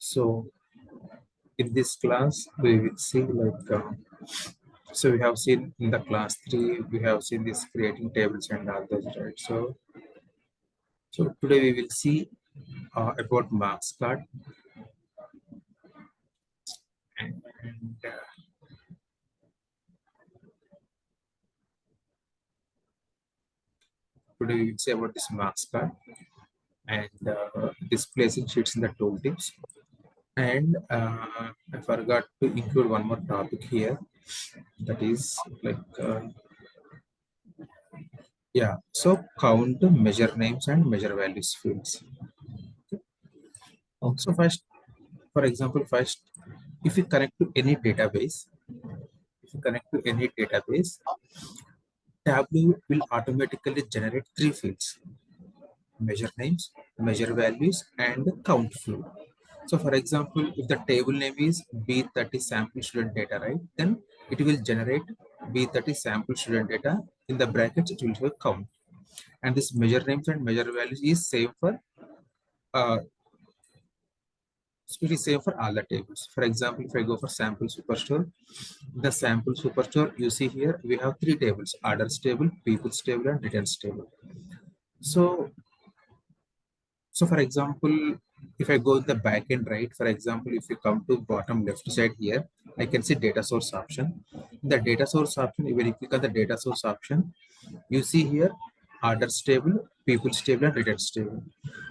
So in this class, we will see so we have seen in the class 3, we have seen this creating tables and all those, right? So today we will see about marks card and today we will see about this marks card and displacing sheets in the tooltips. And I forgot to include one more topic here, that is yeah, so count measure names and measure values fields. Okay. So first, for example, first, if you connect to any database, Tableau will automatically generate three fields: measure names, measure values, and count field. So for example, if the table name is B30 sample student data, right, then it will generate B30 sample student data. In the brackets, it will show count. And this measure names and measure values is same for uh, it is same for all the tables. For example, if I go for sample superstore, the sample superstore, you see here we have three tables: orders table, people's table, and returns table. So for example, if I go in the back end, right, for example, if you come to bottom left side here, I can see data source option. In the data source option, when you click on the data source option, you see here orders table, people's table, and returns table.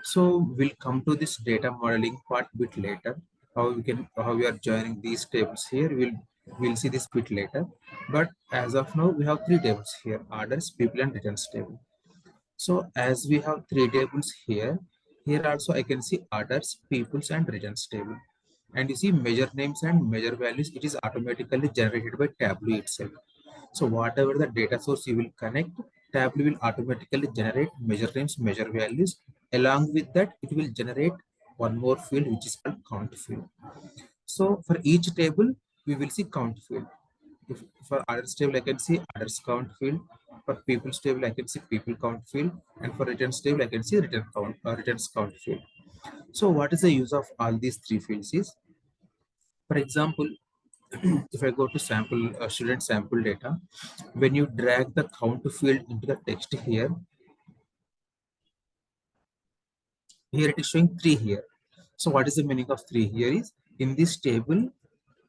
So we'll come to this data modeling part bit later. How we are joining these tables here, we'll see this bit later. But as of now, we have three tables here: orders, people, and returns table. So as we have three tables here, here also I can see orders, peoples, and returns table. And you see measure names and measure values, it is automatically generated by Tableau itself. So whatever the data source you will connect, Tableau will automatically generate measure names, measure values. Along with that, it will generate one more field which is called count field. So for each table, we will see count field. If for orders table, I can see orders count field. For people's table, I can see people count field. And for returns table, I can see returns count field. So what is the use of all these three fields is, for example, if I go to sample student sample data, when you drag the count field into the text here, here it is showing 3 here. So what is the meaning of 3 here is, in this table,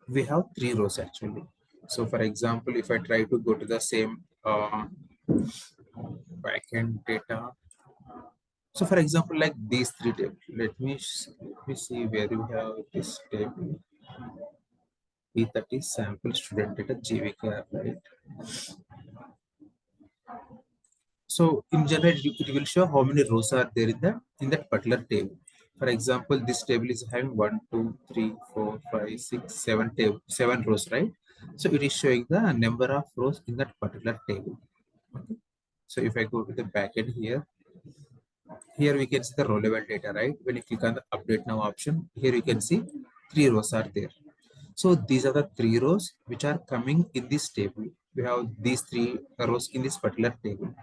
we have 3 rows actually. So for example, if I try to go to the same backend data, so for example, like these three tables, let me see where we have this table. B30 sample student data GVK, right? So in general, it will show how many rows are there in that particular table. For example, this table is having 1, 2, 3, 4, 5, 6, 7 7 rows, right? So it is showing the number of rows in that particular table. Okay. So if I go to the backend here we can see the row level data, right? When you click on the update now option, here you can see 3 rows are there. So these are the 3 rows which are coming in this table. We have these 3 rows in this particular table.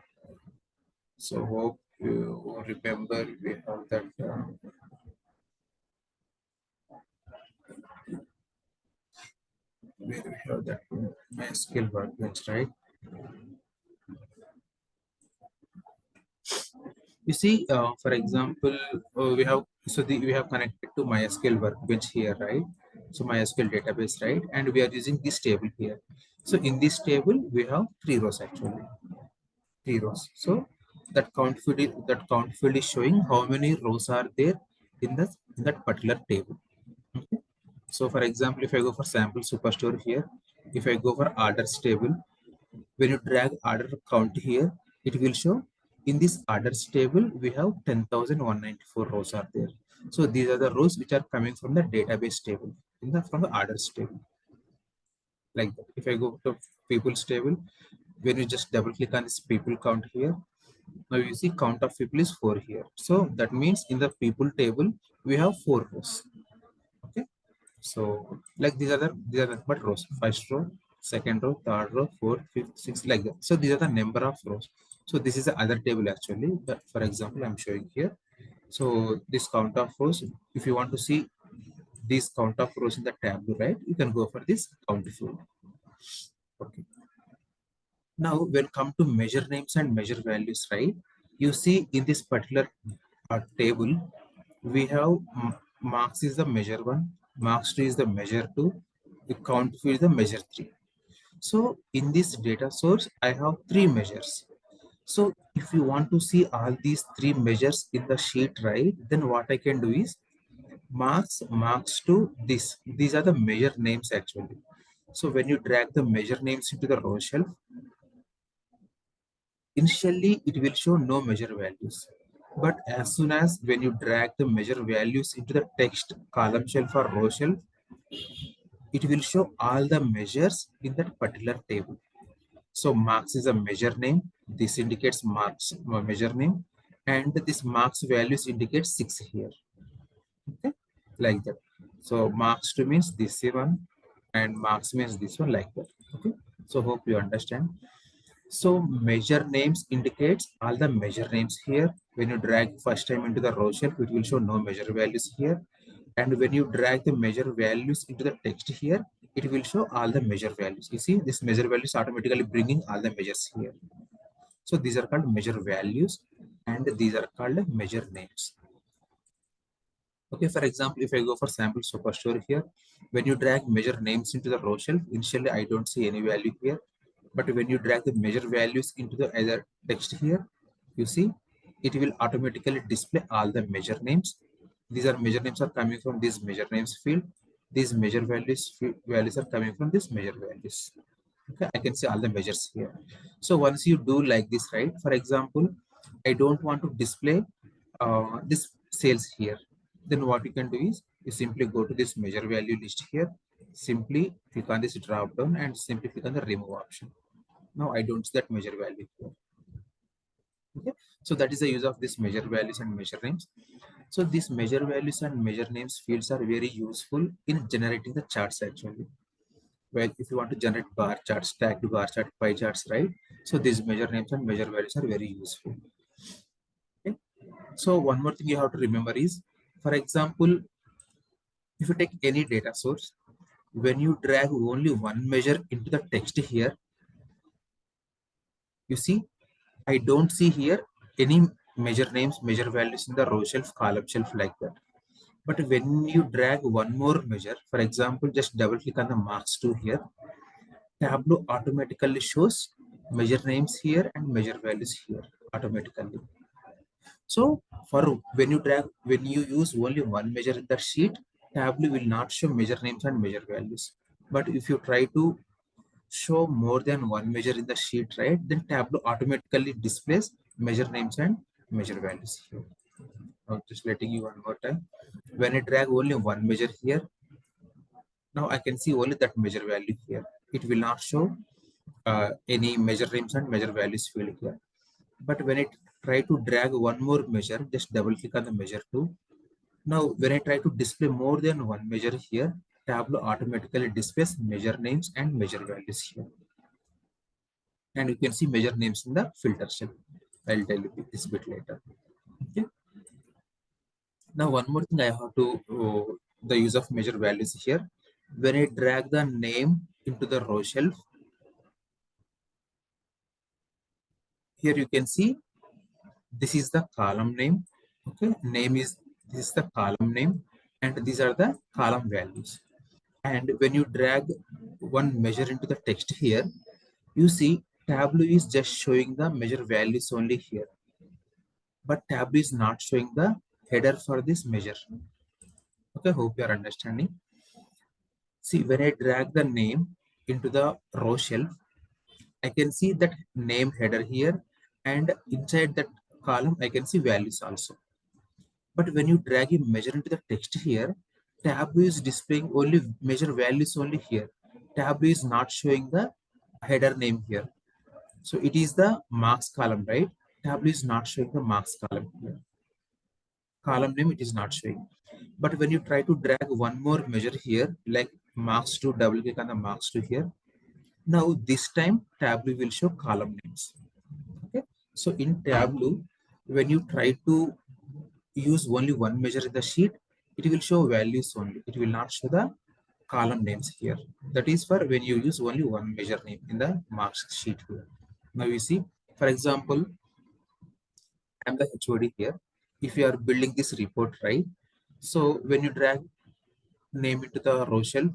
So hope you remember we have that where we have that MySQL workbench, right? You see, for example, we have connected to MySQL workbench here, right? So MySQL database, right? And we are using this table here. So in this table, we have 3 rows actually, 3 rows. So that count field is showing how many rows are there in that particular table. Okay. So for example, if I go for sample superstore here, if I go for orders table, when you drag order count here, it will show in this orders table, we have 10,194 rows are there. So these are the rows which are coming from the database table, from the orders table. Like that. If I go to people's table, when you just double click on this people count here, now you see count of people is 4 here. So that means in the people table, we have 4 rows. Okay. So like these are the but rows. First row, second row, third row, fourth, fifth, sixth, like that. So these are the number of rows. So this is the other table actually. But for example, I'm showing here. So this count of rows, if you want to see this count of rows in the Tableau, right? You can go for this count field. Okay. Now, when come to measure names and measure values, right? You see in this particular table, we have marks is the measure one, marks two is the measure two, the count field is the measure three. So in this data source, I have three measures. So if you want to see all these three measures in the sheet, right, then what I can do is marks, marks to this. These are the measure names actually. So when you drag the measure names into the row shelf, initially it will show no measure values. But as soon as when you drag the measure values into the text column shelf or row shelf, it will show all the measures in that particular table. So marks is a measure name. This indicates marks measure name, and this marks values indicates 6 here. Okay, like that. So marks 2 means this one, and marks means this one, like that. Okay. So hope you understand. So measure names indicates all the measure names here. When you drag first time into the row shelf, it will show no measure values here. And when you drag the measure values into the text here, it will show all the measure values. You see, this measure values automatically bringing all the measures here. So these are called measure values, and these are called measure names. Okay, for example, if I go for sample superstore here, when you drag measure names into the row shelf, initially I don't see any value here. But when you drag the measure values into the other text here, you see it will automatically display all the measure names. These are measure names are coming from this measure names field. These measure values are coming from this measure values. Okay, I can see all the measures here. So once you do like this, right? For example, I don't want to display this sales here. Then what you can do is you simply go to this measure value list here. Simply click on this drop down and simply click on the remove option. Now I don't see that measure value here. Okay, so that is the use of this measure values and measure names. So these measure values and measure names fields are very useful in generating the charts actually. Well, if you want to generate bar charts, stacked bar chart, pie charts, right? So these measure names and measure values are very useful. Okay. So one more thing you have to remember is, for example, if you take any data source, when you drag only one measure into the text here, you see, I don't see here any measure names, measure values in the row shelf, column shelf like that. But when you drag one more measure, for example, just double click on the marks 2 here, Tableau automatically shows measure names here and measure values here automatically. So for when you use only one measure in the sheet, Tableau will not show measure names and measure values. But if you try to show more than one measure in the sheet, right, then Tableau automatically displays measure names and measure values here. I'm just letting you one more time. When I drag only one measure here, now I can see only that measure value here. It will not show any measure names and measure values field here. But when I try to drag one more measure, just double click on the measure 2. Now, when I try to display more than one measure here, Tableau automatically displays measure names and measure values here. And you can see measure names in the filter cell. I'll tell you this bit later. Okay. Now, one more thing I have to the use of measure values here. When I drag the name into the row shelf, here you can see this is the column name. Okay, name is this is the column name, and these are the column values. And when you drag one measure into the text here, you see Tableau is just showing the measure values only here, but Tableau is not showing the header for this measure. Okay, hope you are understanding. See, when I drag the name into the row shelf, I can see that name header here, and inside that column I can see values also. But when you drag a measure into the text here, Tableau is displaying only measure values only here. Tableau is not showing the header name here. So it is the marks column, right? Tableau is not showing the marks column here. Column name it is not showing. But when you try to drag one more measure here, like marks to double click on the marks to here, now this time Tableau will show column names. Okay. So in Tableau, when you try to use only one measure in the sheet, it will show values only. It will not show the column names here. That is for when you use only one measure name in the marks sheet here. Now you see, for example, I'm the HOD here. If you are building this report, right? So when you drag name into the row shelf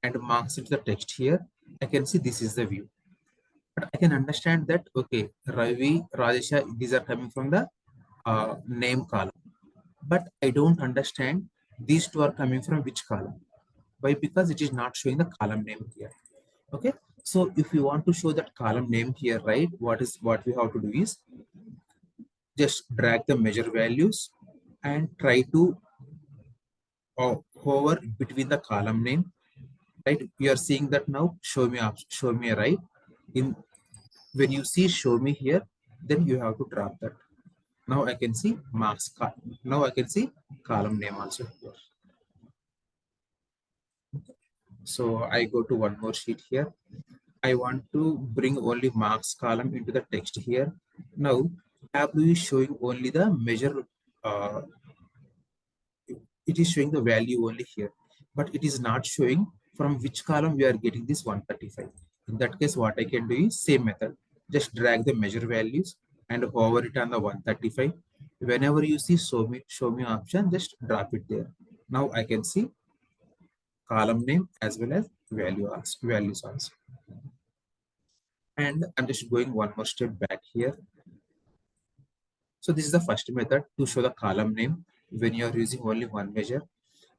and marks into the text here, I can see this is the view. But I can understand that, okay, Ravi, Rajesha, these are coming from the name column. But I don't understand these two are coming from which column. Why? Because it is not showing the column name here. Okay. So if you want to show that column name here, right, what we have to do is just drag the measure values and try to hover between the column name, right? You are seeing that now. Show me up, show me right. In when you see show me here, then you have to drop that. Now I can see now I can see column name also here. So I go to one more sheet here. I want to bring only marks column into the text here. Now Tableau is showing only the measure. uh, it is showing the value only here, but it is not showing from which column we are getting this 135. In that case, what I can do is same method. Just drag the measure values and hover it on the 135. Whenever you see show me option, just drop it there. Now I can see column name as well as values also. And I'm just going one more step back here. So this is the first method to show the column name when you are using only one measure.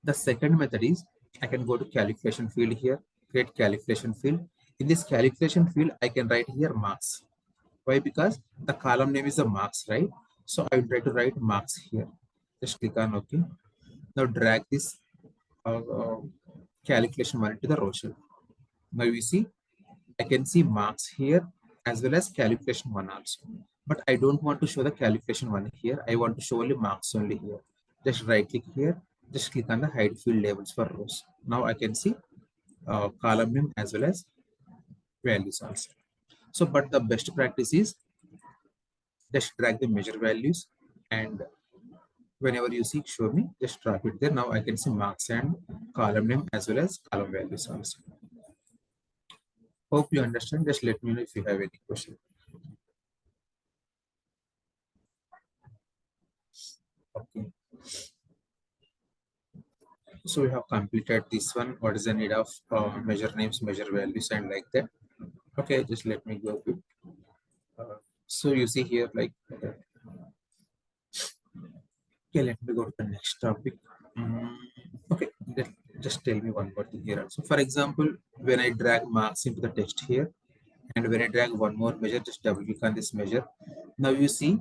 The second method is I can go to calculation field here, create calculation field. In this calculation field, I can write here marks. Why? Because the column name is the marks, right? So I will try to write marks here. Just click on OK. Now drag this calculation one to the row shelf. Now you see, I can see marks here as well as calculation one also. But I don't want to show the calculation one here. I want to show only marks only here. Just right click here. Just click on the hide field labels for rows. Now I can see column name as well as values also. So, but the best practice is just drag the measure values and whenever you see show me, just drop it there. Now I can see marks and column name as well as column values also. Hope you understand. Just let me know if you have any question. Okay. So we have completed this one. What is the need of measure names, measure values, and like that. Okay, just let me go to. So you see here, like, okay, let me go to the next topic. Mm, okay, just tell me one more thing here. So for example, when I drag marks into the text here, and when I drag one more measure, just double click on this measure. Now you see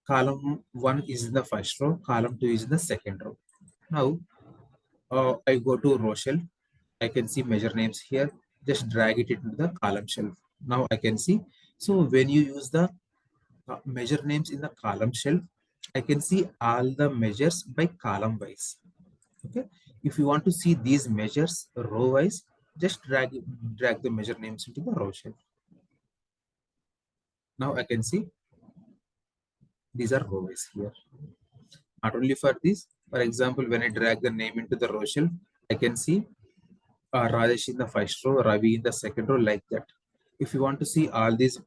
column one is in the first row, column two is in the second row. Now I go to row shelf. I can see measure names here. Just drag it into the column shelf. Now I can see. So when you use the measure names in the column shelf, I can see all the measures by column wise. Okay. If you want to see these measures row wise, just drag the measure names into the row shelf. Now I can see these are row wise here. Not only for this, for example, when I drag the name into the row shelf, I can see Rajesh in the first row, Ravi in the second row, like that. If you want to see all these,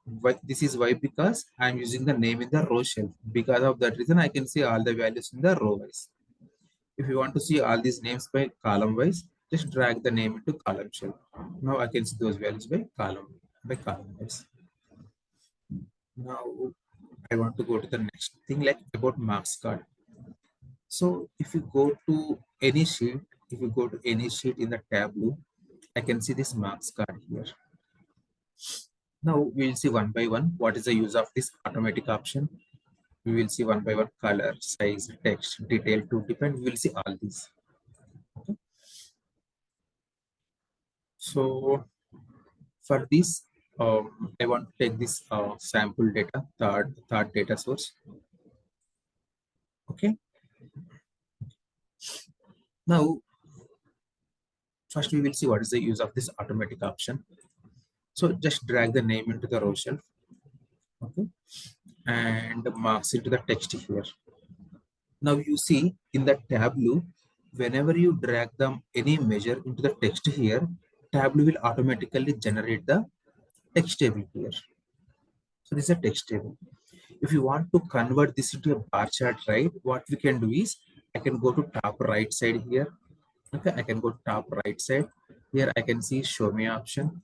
this is why, because I'm using the name in the row shelf. Because of that reason, I can see all the values in the row wise. If you want to see all these names by column wise, just drag the name into column shelf. Now I can see those values by column wise. Now I want to go to the next thing, like about marks card. So if you go to any sheet, if you go to any sheet in the Tableau, I can see this marks card here. Now we will see one by one what is the use of this automatic option. We will see one by one color, size, text, detail, tooltip, and we will see all these. Okay. So for this, I want to take this sample data, third data source. Okay. Now, first we will see what is the use of this automatic option. So just drag the name into the row shelf. Okay. And marks into the text here. Now you see in the Tableau, whenever you drag them any measure into the text here, Tableau will automatically generate the text table here. So this is a text table. If you want to convert this into a bar chart, right, what we can do is I can go to top right side here. Okay, I can go top right side. Here I can see show me option,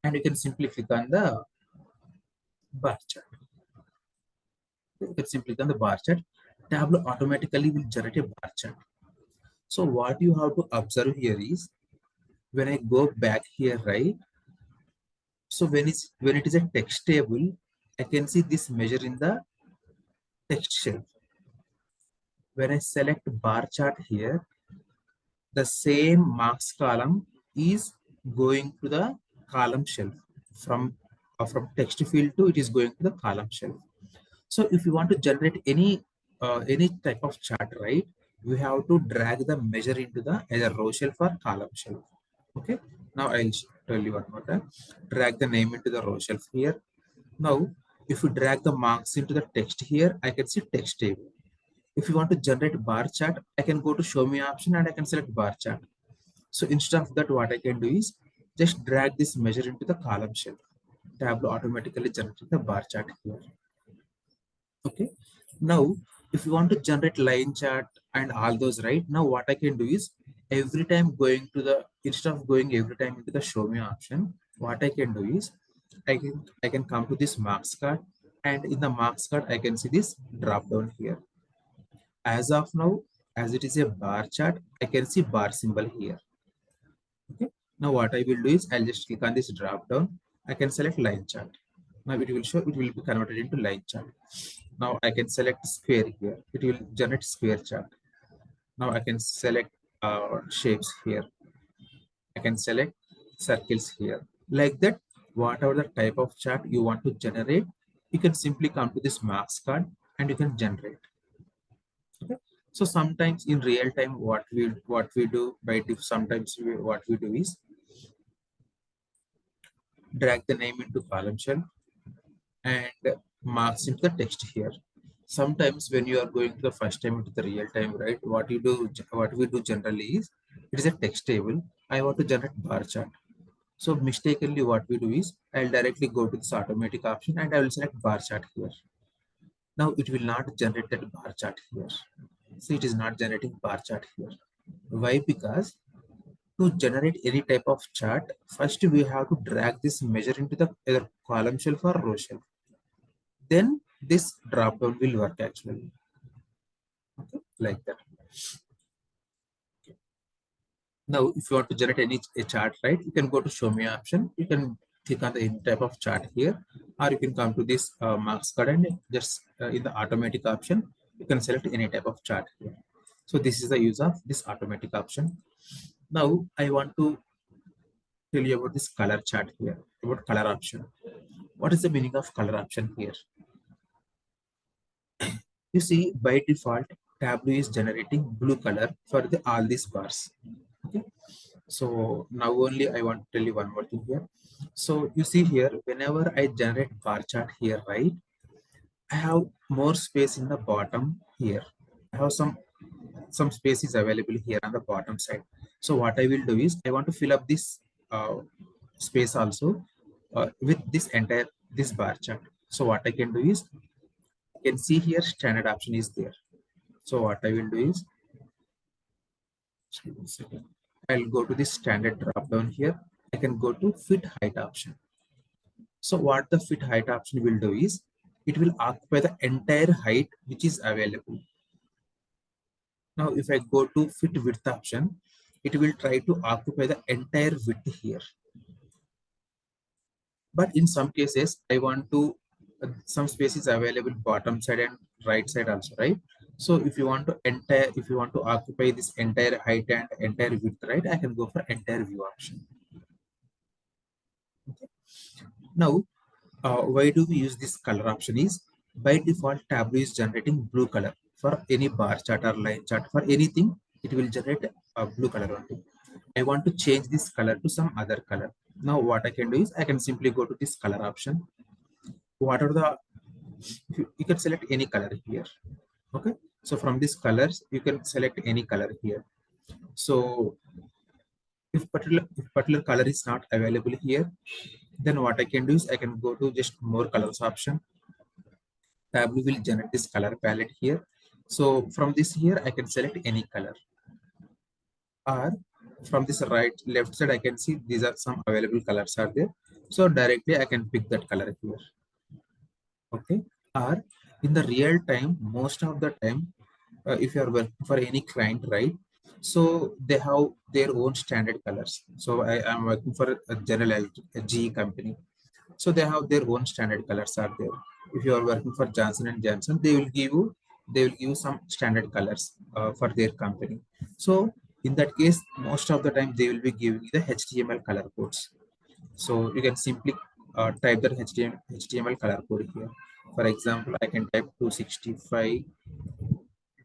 and you can simply click on the bar chart. You can simply click on the bar chart. Tableau automatically will generate a bar chart. So what you have to observe here is when I go back here, right? So when it is a text table, I can see this measure in the text shelf. When I select bar chart here, the same marks column is going to the column shelf from text field to it is going to the column shelf. So if you want to generate any type of chart, right, we have to drag the measure into the either row shelf or column shelf. Okay. Now I'll tell you one more time. Drag the name into the row shelf here. Now, if you drag the marks into the text here, I can see text table. If you want to generate bar chart, I can go to show me option and I can select bar chart. So instead of that, what I can do is just drag this measure into the column shelf. Tableau automatically generates the bar chart here. Okay. Now, if you want to generate line chart and all those, right? Now, what I can do is every time going to the instead of going every time into the show me option, what I can do is I can come to this marks card, and in the marks card I can see this drop down here. As of now, as it is a bar chart, I can see bar symbol here. Okay. Now what I will do is I'll just click on this drop down. I can select line chart. Now it will show it will be converted into line chart. Now I can select square here. It will generate square chart. Now I can select shapes here. I can select circles here. Like that, whatever the type of chart you want to generate, you can simply come to this marks card and you can generate. Okay. So sometimes in real time, what we do by sometimes what we do is drag the name into column shell and marks into the text here. Sometimes when you are going to the first time into the real time, right? What we do generally is it is a text table. I want to generate bar chart. So mistakenly, what we do is I'll directly go to this automatic option and I will select bar chart here. Now it will not generate that bar chart here. So it is not generating bar chart here. Why? Because to generate any type of chart, first we have to drag this measure into the either column shelf or row shelf. Then this drop down will work actually. Okay, like that. Now, if you want to generate a chart, right, you can go to show me option. You can click on the any type of chart here, or you can come to this marks card and just in the automatic option, you can select any type of chart here. So this is the use of this automatic option. Now, I want to tell you about this color chart here, about color option. What is the meaning of color option here? You see, by default, Tableau is generating blue color for all these bars. Okay. So now only I want to tell you one more thing here. So you see here, whenever I generate bar chart here, right, I have more space in the bottom here. I have some space is available here on the bottom side. So what I will do is I want to fill up this space also with this bar chart. So what I can do is I can see here standard option is there. So what I will do is I'll go to this standard drop down here. I can go to fit height option. So what the fit height option will do is it will occupy the entire height which is available. Now if I go to fit width option, it will try to occupy the entire width here. But in some cases, I want to some space is available bottom side and right side also, right? So if you want to occupy this entire height and entire width, right, I can go for entire view option. Okay. Now, why do we use this color option is by default Tableau is generating blue color for any bar chart or line chart. For anything it will generate a blue color only. I want to change this color to some other color. Now what I can do is I can simply go to this color option. What are the you can select any color here. Okay. So from these colors, you can select any color here. So if particular color is not available here, then what I can do is I can go to just more colors option. Tableau will generate this color palette here. So from this here, I can select any color. Or from this right left side, I can see these are some available colors are there. So directly I can pick that color here. Okay. Or in the real time, most of the time, if you are working for any client, right? So they have their own standard colors. So I am working for a general a GE company. So they have their own standard colors are there. If you are working for Johnson and Johnson, they will give you some standard colors for their company. So in that case, most of the time they will be giving you the HTML color codes. So you can simply type the HTML color code here. For example, I can type 265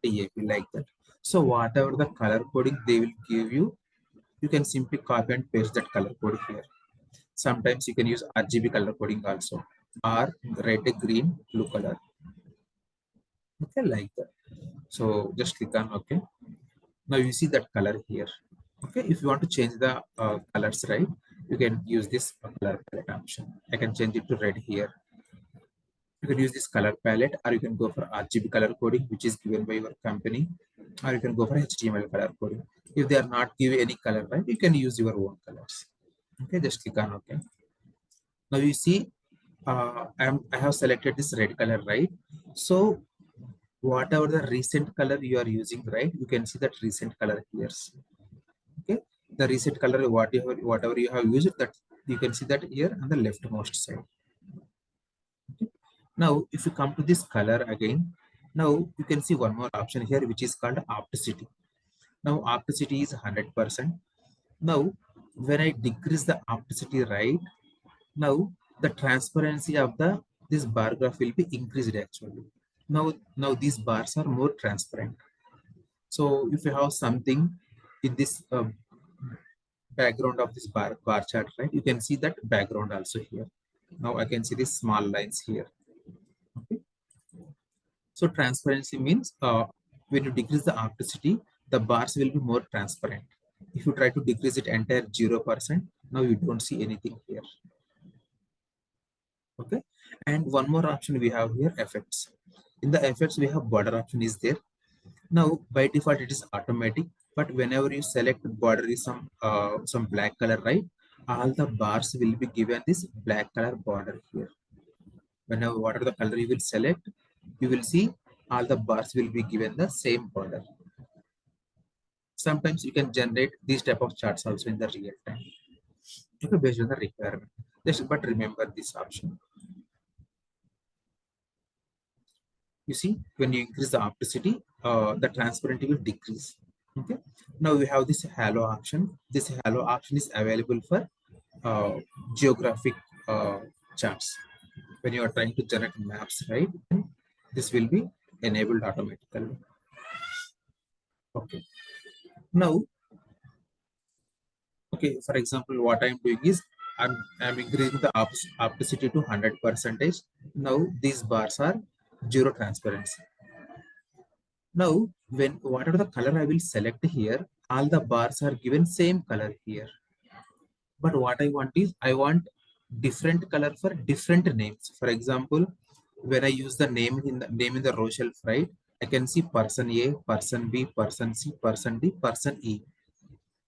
DAP like that. So whatever the color coding they will give you can simply copy and paste that color code here. Sometimes you can use RGB color coding also, or red, green, blue color. Okay, like that. So just click on OK. Now you see that color here. Okay, if you want to change the colors, right, you can use this color palette option. I can change it to red here. You can use this color palette, or you can go for RGB color coding, which is given by your company, or you can go for HTML color coding. If they are not giving any color, right, you can use your own colors. Okay, just click on OK. Now you see, I have selected this red color, right? So whatever the recent color you are using, right, you can see that recent color here. Okay, the recent color, whatever you have used, that you can see that here on the leftmost side. Okay. Now, if you come to this color again, now you can see one more option here, which is called opacity. Now, opacity is 100%. Now, when I decrease the opacity, right, now the transparency of the this bar graph will be increased actually. Now these bars are more transparent. So if you have something in this background of this bar chart, right, you can see that background also here. Now I can see these small lines here. Okay. So transparency means when you decrease the opacity, the bars will be more transparent. If you try to decrease it entire 0%, now you don't see anything here. Okay, and one more option we have here, effects. In the effects, we have border option is there. Now by default it is automatic, but whenever you select border is some black color, right, all the bars will be given this black color border here. Whenever whatever the color you will select, you will see all the bars will be given the same border. Sometimes you can generate these type of charts also in the real time, okay, based on the requirement. Just but remember this option. You see, when you increase the opacity, the transparency will decrease. Okay. Now we have this halo option. This halo option is available for uh, geographic charts. When you are trying to generate maps, right? This will be enabled automatically. Okay. Now, okay. For example, what I'm doing is I'm increasing the opacity to 100%. Now these bars are zero transparency. Now, when whatever the color I will select here, all the bars are given same color here. But what I want is I want different color for different names. For example, when I use the name in the row shelf, right? I can see person A, person B, person C, person D, person E.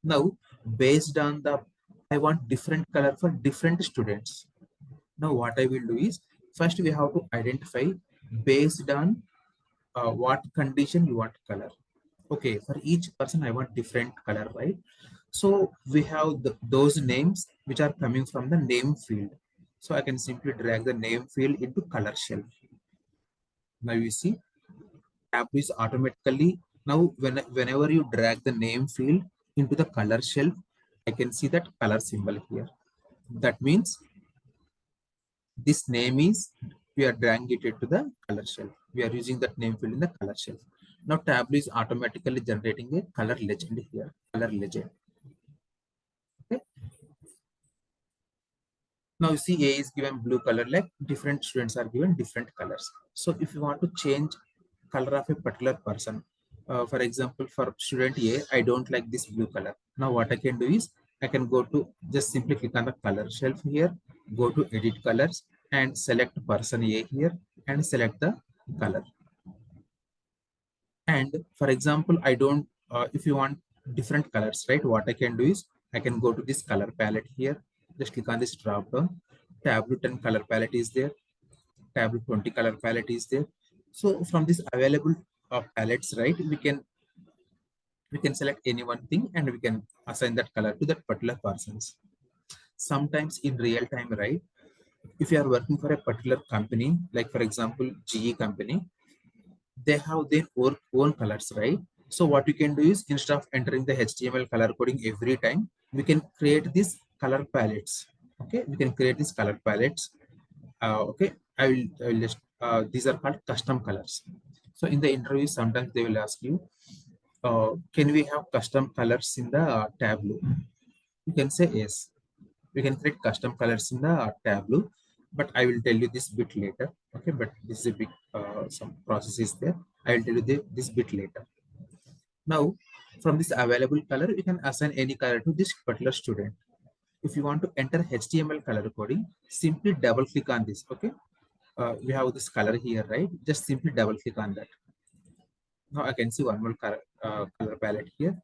Now, based on the, I want different color for different students. Now, what I will do is first we have to identify based on what condition you want color. Okay, for each person I want different color, right? So we have those names which are coming from the name field. So I can simply drag the name field into color shelf. Now you see Tableau is automatically, now whenever you drag the name field into the color shelf, I can see that color symbol here. That means this name is, we are dragging it into the color shelf. We are using that name field in the color shelf. Now Tableau is automatically generating a color legend here, color legend. Okay. Now you see A is given blue color, like different students are given different colors. So if you want to change color of a particular person. For example, for student A, I don't like this blue color. Now what I can do is I can go to just simply click on the color shelf here, go to edit colors and select person A here and select the color. And for example, I don't, if you want different colors, right? What I can do is I can go to this color palette here, just click on this drop down. Tableau 10 color palette is there. Tableau 20 color palette is there. So from this available palettes, right, we can select any one thing and we can assign that color to that particular persons. Sometimes in real time, right, if you are working for a particular company, like for example, GE company, they have their own colors, right? So what you can do is instead of entering the HTML color coding every time, we can create these color palettes. Okay, we can create these color palettes. Okay, I will just these are called custom colors. So in the interview, sometimes they will ask you, can we have custom colors in the Tableau? You can say yes. We can create custom colors in the Tableau, but I will tell you this bit later. Okay, but this is a big some process is there. I will tell you this bit later. Now, from this available color, you can assign any color to this particular student. If you want to enter HTML color coding, simply double click on this. Okay, we have this color here, right? Just simply double click on that. Now I can see one more color palette here.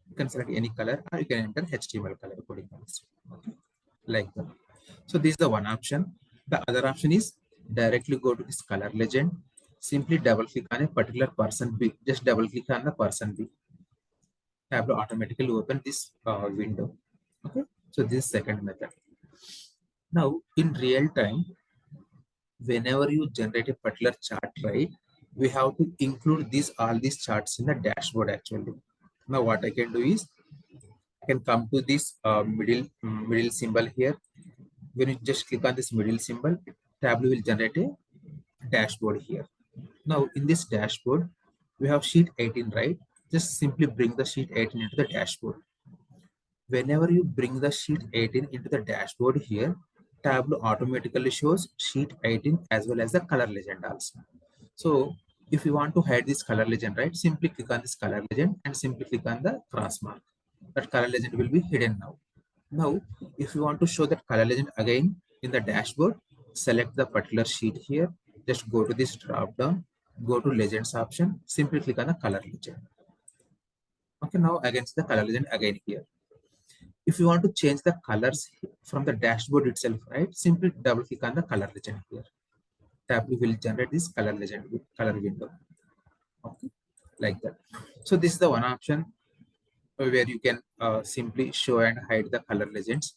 You can select any color or you can enter HTML color coding also. Okay, like that. So this is the one option. The other option is directly go to this color legend. Simply double click on a particular person B. Just double click on the person B. Tableau automatically open this window. Okay. So this is second method. Now in real time, whenever you generate a particular chart, right, we have to include all these charts in the dashboard actually. Now what I can do is I can come to this middle symbol here. When you just click on this middle symbol, Tableau will generate a dashboard here. Now in this dashboard, we have sheet 18, right? Just simply bring the sheet 18 into the dashboard. Whenever you bring the sheet 18 into the dashboard here, Tableau automatically shows sheet 18 as well as the color legend also. So if you want to hide this color legend, right, simply click on this color legend and simply click on the cross mark. That color legend will be hidden now. Now, if you want to show that color legend again in the dashboard, select the particular sheet here. Just go to this drop down, go to legends option, simply click on the color legend. Okay, now against the color legend again here. If you want to change the colors from the dashboard itself, right, simply double click on the color legend here. Tableau will generate this color legend color window. Okay, like that. So this is the one option where you can simply show and hide the color legends.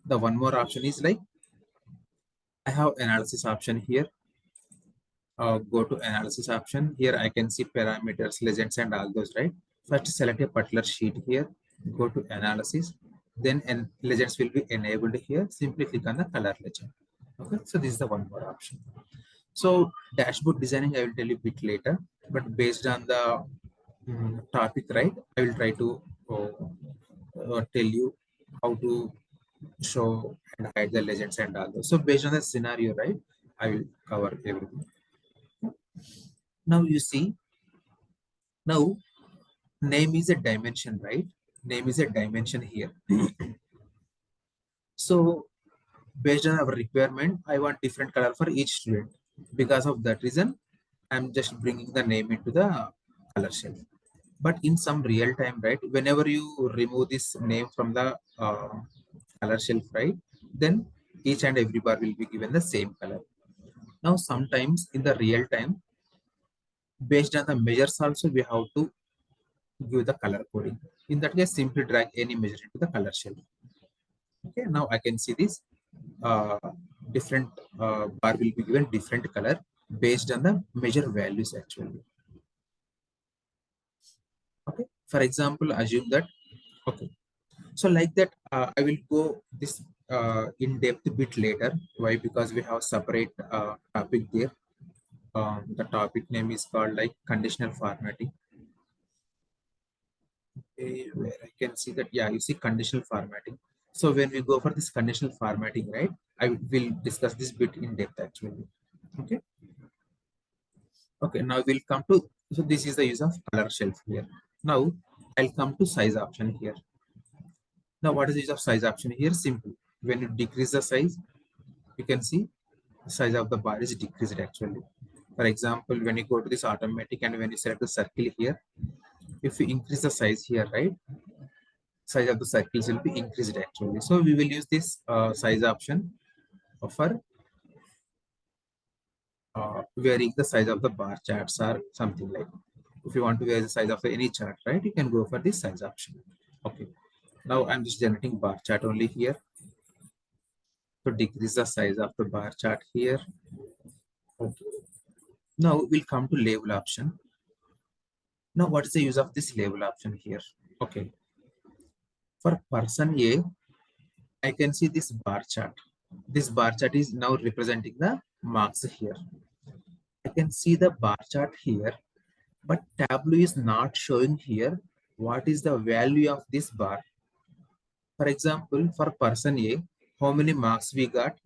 The one more option is like I have analysis option here. Go to analysis option. Here I can see parameters, legends, and all those, right? First select a particular sheet here. Go to analysis. Then legends will be enabled here. Simply click on the color legend. Okay, so this is the one more option. So dashboard designing I will tell you a bit later, but based on the topic, right? I will try to tell you how to show and hide the legends and all those. So based on the scenario, right? I will cover everything. Now you see, now name is a dimension, right? Name is a dimension here. So based on our requirement, I want different color for each student. Because of that reason, I'm just bringing the name into the color shelf. But in some real time, right, whenever you remove this name from the color shelf, right, then each and every bar will be given the same color. Now, sometimes in the real time, based on the measures also, we have to give the color coding. In that case, simply drag any measure into the color shelf. Okay, now I can see this uh, different bar will be given different color based on the measure values actually. Okay, for example, assume that, okay, so like that, I will go this in depth a bit later. Why? Because we have separate topic there. The topic name is called like conditional formatting. Okay, where I can see that, yeah, you see conditional formatting. So when we go for this conditional formatting, right, I will discuss this bit in depth actually. Okay. Okay, now we'll come to, so this is the use of color shelf here. Now I'll come to size option here. Now what is the use of size option here? Simple. When you decrease the size, you can see the size of the bar is decreased actually. For example, when you go to this automatic and when you select the circle here, if you increase the size here, right, size of the circles will be increased actually. So we will use this size option for varying the size of the bar charts or something like. If you want to vary the size of any chart, right, you can go for this size option. Okay. Now I'm just generating bar chart only here. So decrease the size of the bar chart here. Okay. Now we'll come to label option. Now what is the use of this label option here? Okay. For person A, I can see this bar chart. This bar chart is now representing the marks here. I can see the bar chart here, but Tableau is not showing here what is the value of this bar. For example, for person A, how many marks we got,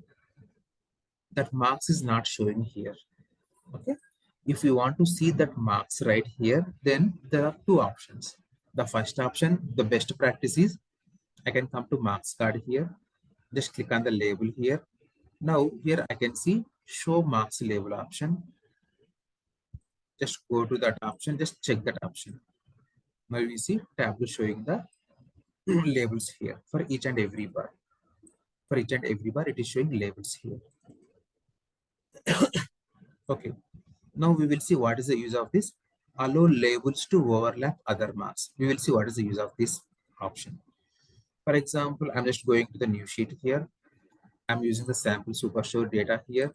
that marks is not showing here. Okay. If you want to see that marks right here, then there are two options. The first option, the best practice is I can come to marks card here. Just click on the label here. Now here I can see show marks label option. Just go to that option, just check that option. Now you see Tableau showing the labels here for each and every bar. For each and every bar, it is showing labels here. Okay. Now we will see what is the use of this. Allow labels to overlap other marks. We will see what is the use of this option. For example, I'm just going to the new sheet here. I'm using the sample superstore data here.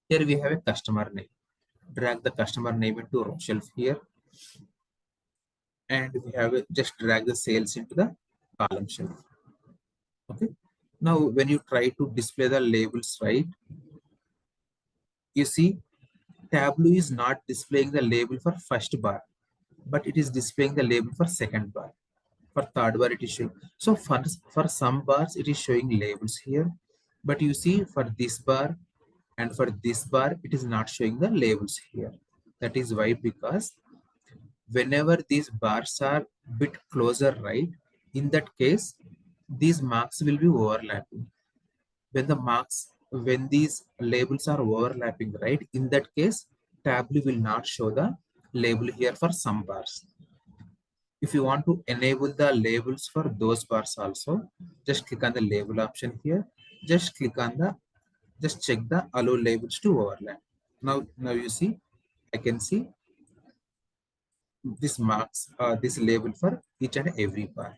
Here we have a customer name. Drag the customer name into row shelf here. And we have just drag the sales into the column shelf. Okay. Now, when you try to display the labels, right, you see Tableau is not displaying the label for first bar, but it is displaying the label for second bar. For third bar, it is showing. So for some bars, it is showing labels here, but you see for this bar and for this bar, it is not showing the labels here. That is why, because whenever these bars are bit closer, right, in that case, these marks will be overlapping. When these labels are overlapping, right, in that case, Tableau will not show the label here for some bars. If you want to enable the labels for those bars also, just click on the label option here. Just click on the, just check the allow labels to overlap. Now you see, I can see this marks, this label for each and every bar.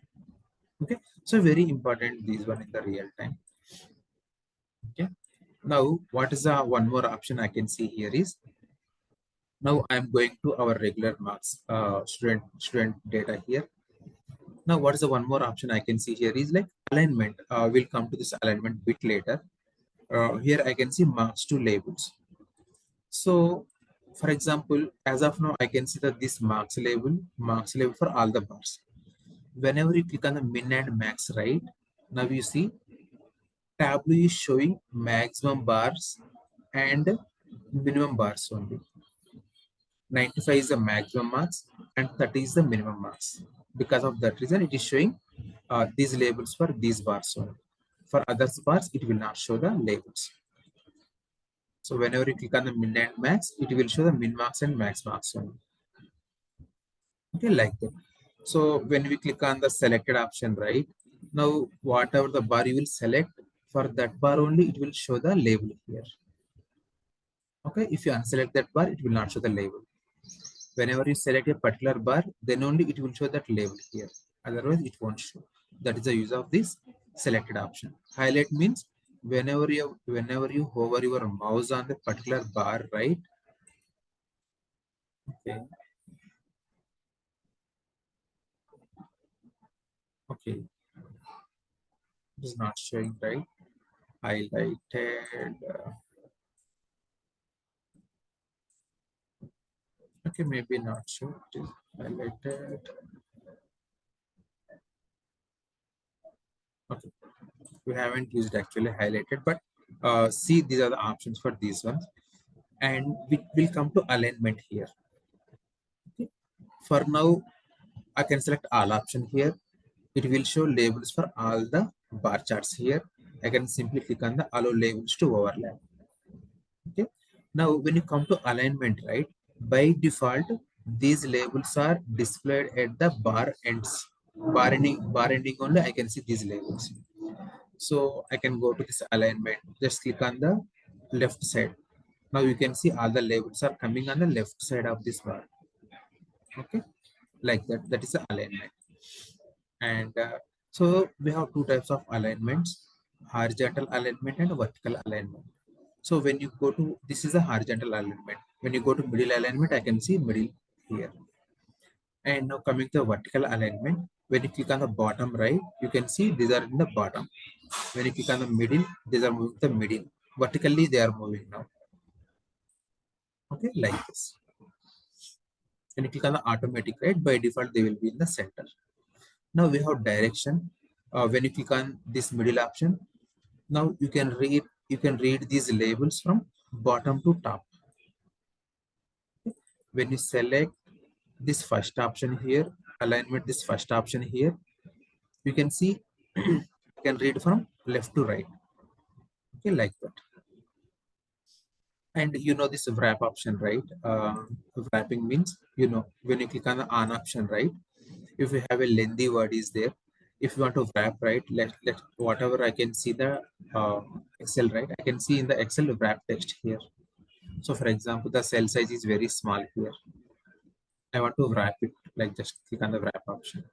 Okay, so very important these one in the real time. Okay, now what is the one more option I can see here is, now I'm going to our regular marks, student data here. Now, what is the one more option I can see here is like alignment. We'll come to this alignment bit later. Here I can see marks to labels. So, for example, as of now, I can see that this marks label for all the bars. Whenever you click on the min and max, right, now you see Tableau is showing maximum bars and minimum bars only. 95 is the maximum marks and 30 is the minimum marks. Because of that reason, it is showing these labels for these bars only. For other bars, it will not show the labels. So whenever you click on the min and max, it will show the min marks and max marks only. Okay, like that. So when we click on the selected option, right, now whatever the bar you will select, for that bar only, it will show the label here. Okay, if you unselect that bar, it will not show the label. Whenever you select a particular bar, then only it will show that label here. Otherwise, it won't show. That is the use of this selected option. Highlight means whenever you hover your mouse on the particular bar, right? Okay. Okay. It is not showing, right? Highlighted. Okay, maybe not sure. It is highlighted. Okay. We haven't used actually highlighted, but see, these are the options for these ones. and we will come to alignment here. Okay. For now, I can select all option here. It will show labels for all the bar charts here. I can simply click on the allow labels to overlap. Okay. Now, when you come to alignment, right, by default, these labels are displayed at the bar ends. Bar ending only, I can see these labels. So I can go to this alignment, just click on the left side. Now you can see all the labels are coming on the left side of this bar. Okay, like that. That is the alignment. And so we have two types of alignments: horizontal alignment and vertical alignment. So when you go to, this is a horizontal alignment. When you go to middle alignment, I can see middle here. And now coming to vertical alignment, when you click on the bottom right, you can see these are in the bottom. When you click on the middle, these are moving the middle. Vertically, they are moving now. Okay, like this. When you click on the automatic right, by default, they will be in the center. Now we have direction. When you click on this middle option, now you can read these labels from bottom to top. When you select this first option here, alignment this first option here, you can see you can read from left to right. Okay, like that. And you know this wrap option, right? Wrapping means, when you click on the on option, right? If you have a lengthy word is there, if you want to wrap, right? Let whatever I can see the Excel, right? I can see in the Excel wrap text here. So for example, the cell size is very small here. I want to wrap it, like just click on the wrap option.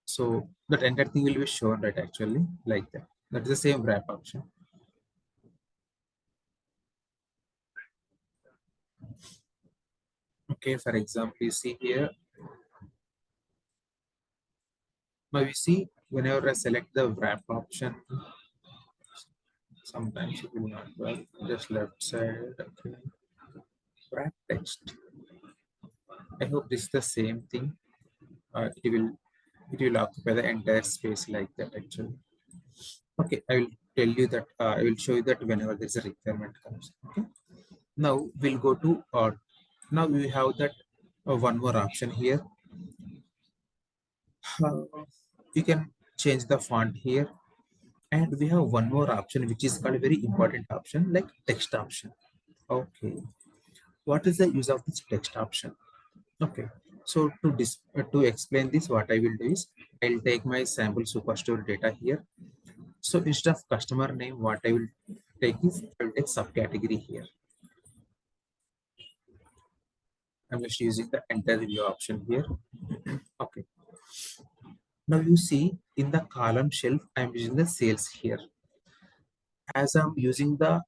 So that entire thing will be shown, right? Actually, like that. That is the same wrap option. Okay, for example, you see here. Now you see, whenever I select the wrap option, sometimes it will not work. Just left side, okay. Wrap text. I hope this is the same thing. It will occupy the entire space like that actually. Okay, I will tell you that I will show you that whenever there is a requirement comes. Okay. Now we'll go to now we have that one more option here. Uh, you can change the font here, and we have one more option which is called a very important option, like text option. Okay, what is the use of this text option? Okay, so to explain this, what I will do is I'll take my sample superstore data here. So instead of customer name, what I will take is I will take subcategory here. I'm just using the enter view option here. Okay. Now you see in the column shelf, I'm using the sales here. As I'm using the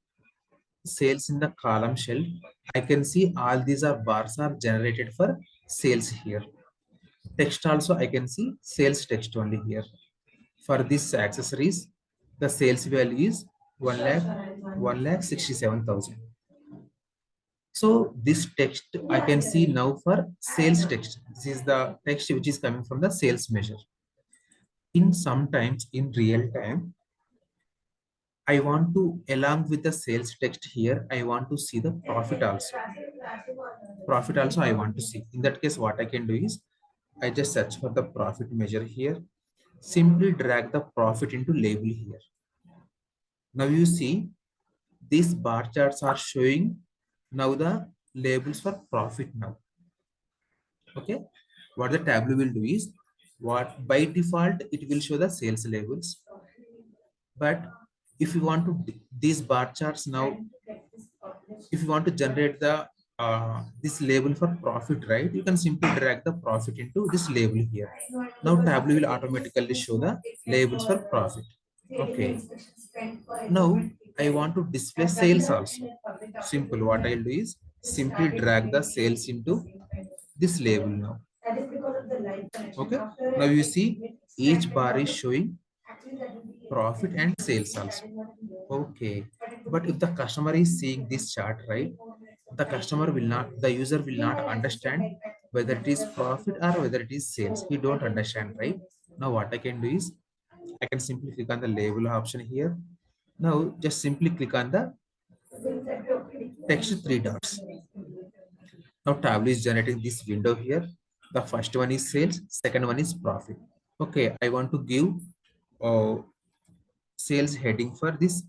sales in the column shelf, I can see all these are bars are generated for sales here. Text also I can see sales text only here. For this accessories, the sales value is 1,67,000. So this text I can see now for sales text. This is the text which is coming from the sales measure. In sometimes in real time, I want to, along with the sales text here, I want to see the profit also. Profit also I want to see. In that case, what I can do is I just search for the profit measure here. Simply drag the profit into label here. Now you see these bar charts are showing now the labels for profit now. Okay. What the Tableau will do is, what by default it will show the sales labels. But if you want to these bar charts now, if you want to generate the this label for profit, right? You can simply drag the profit into this label here. Now Tableau will automatically show the labels for profit. Okay. Now I want to display sales also. Simple. What I'll do is simply drag the sales into this label now. Okay. Now you see each bar is showing profit and sales also. Okay. But if the customer is seeing this chart, right? The user will not understand whether it is profit or whether it is sales. He don't understand, right? Now what I can do is I can simply click on the label option here. Now just simply click on the text three dots. Now Tableau is generating this window here. The first one is sales, second one is profit. Okay, I want to give sales heading for this.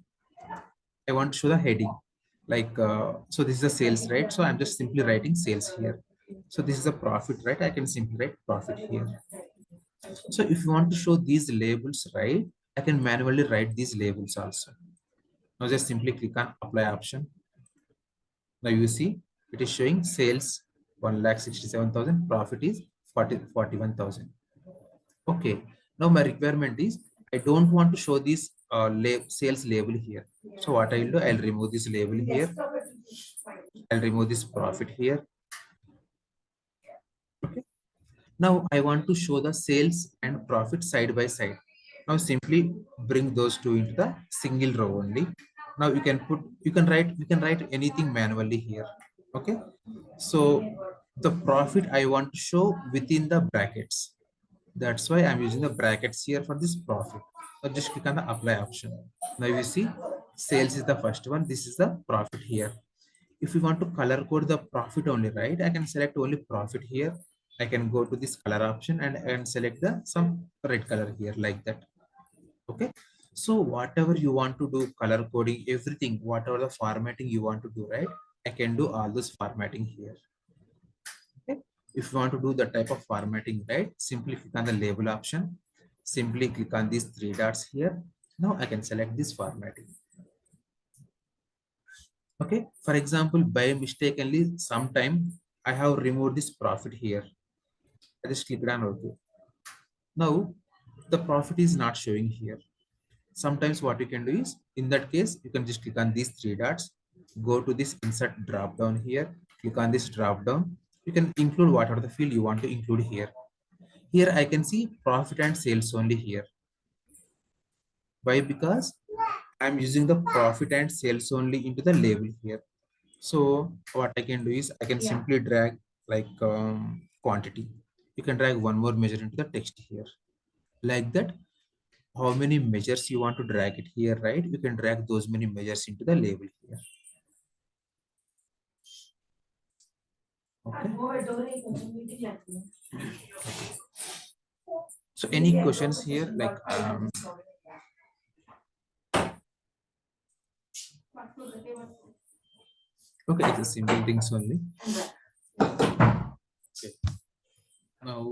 I want to show the heading. Like, so this is the sales, right? So I'm just simply writing sales here. So this is a profit, right? I can simply write profit here. So if you want to show these labels, right, I can manually write these labels also. Now just simply click on apply option. Now you see it is showing sales 1,67,000, profit is 41,000. Okay. Now my requirement is I don't want to show this sales label here. So what I will do, I'll remove this label here. I'll remove this profit here. Okay. Now I want to show the sales and profit side by side. Now simply bring those two into the single row only. Now you can write anything manually here. Okay. So the profit I want to show within the brackets. That's why I'm using the brackets here for this profit. Now just click on the apply option. Now you see sales is the first one. This is the profit here. If you want to color code the profit only, right? I can select only profit here. I can go to this color option and select the some red color here like that. Okay. So whatever you want to do, color coding, everything, whatever the formatting you want to do, right? I can do all this formatting here. Okay. If you want to do the type of formatting, right? Simply click on the label option. Simply click on these three dots here. Now I can select this formatting. Okay. For example, by mistakenly, sometime I have removed this profit here. I just click on OK. Now the profit is not showing here. Sometimes what you can do is, in that case, you can just click on these three dots, go to this insert drop down here, click on this drop down. You can include whatever the field you want to include here. Here I can see profit and sales only here. Why? Because I'm using the profit and sales only into the label here. So what I can do is I can simply drag like quantity. You can drag one more measure into the text here. Like that, how many measures you want to drag it here, right? You can drag those many measures into the label here. Okay. So any questions here? Like, okay, it's a simple things only. Okay. Now